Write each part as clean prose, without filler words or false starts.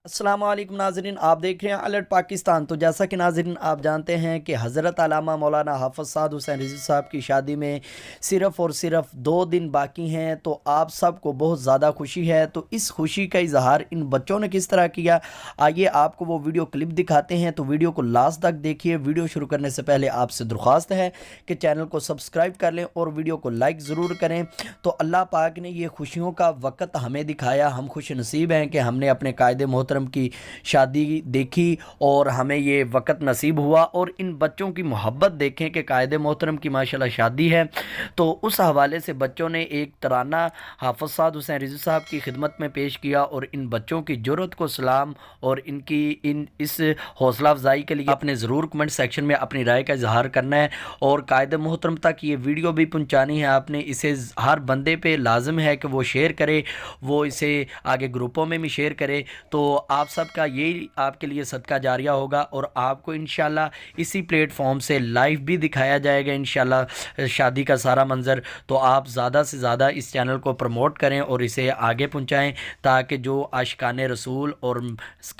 अस्सलाम वालेकुम नाज़रीन, आप देख रहे हैं अलर्ट पाकिस्तान। तो जैसा कि नाज़रीन आप जानते हैं कि हज़रत अल्लामा मौलाना हाफ़िज़ साद हुसैन रिज़वी साहब की शादी में सिर्फ़ और सिर्फ 2 दिन बाकी हैं। तो आप सबको बहुत ज़्यादा खुशी है। तो इस खुशी का इज़हार इन बच्चों ने किस तरह किया, आइए आपको वो वीडियो क्लिप दिखाते हैं। तो वीडियो को लास्ट तक देखिए। वीडियो शुरू करने से पहले आपसे दरख्वास्त है कि चैनल को सब्सक्राइब कर लें और वीडियो को लाइक ज़रूर करें। तो अल्लाह पाक ने ये खुशियों का वक़्त हमें दिखाया। हम खुश नसीब हैं कि हमने अपने कायदे मोहतरम की शादी देखी और हमें ये वक़्त नसीब हुआ। और इन बच्चों की मोहब्बत देखें कि कायदे मोहतरम की माशाल्लाह शादी है। तो उस हवाले से बच्चों ने एक तराना हाफ़िज़ साद हुसैन रिज़वी साहब की खिदमत में पेश किया और इन बच्चों की जुर्रत को सलाम और इनकी इस हौसला अफजाई के लिए आपने ज़रूर कमेंट सेक्शन में अपनी राय का इजहार करना है और कायदे मोहतरम तक ये वीडियो भी पहुँचानी है। आपने इसे हर बंदे पे लाजम है कि वो शेयर करे, वो इसे आगे ग्रुपों में भी शेयर करे। तो आप सबका यही आपके लिए सदका जारिया होगा और आपको इंशाल्लाह इसी प्लेटफॉर्म से लाइव भी दिखाया जाएगा इंशाल्लाह शादी का सारा मंज़र। तो आप ज़्यादा से ज़्यादा इस चैनल को प्रमोट करें और इसे आगे पहुंचाएं ताकि जो आशिकाने रसूल और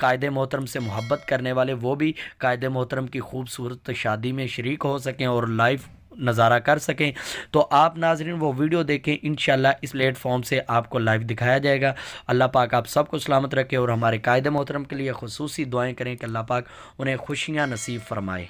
कायदे मोहतरम से मोहब्बत करने वाले वो भी कायदे मोहतरम की खूबसूरत शादी में शरीक हो सकें और लाइव नज़ारा कर सकें। तो आप नाजरीन वो वीडियो देखें, इंशाल्लाह इस प्लेटफॉर्म से आपको लाइव दिखाया जाएगा। अल्लाह पाक आप सबको सलामत रखे और हमारे कायदे मोहतरम के लिए खुसूसी दुआएं करें कि अल्लाह पाक उन्हें खुशियाँ नसीब फरमाए।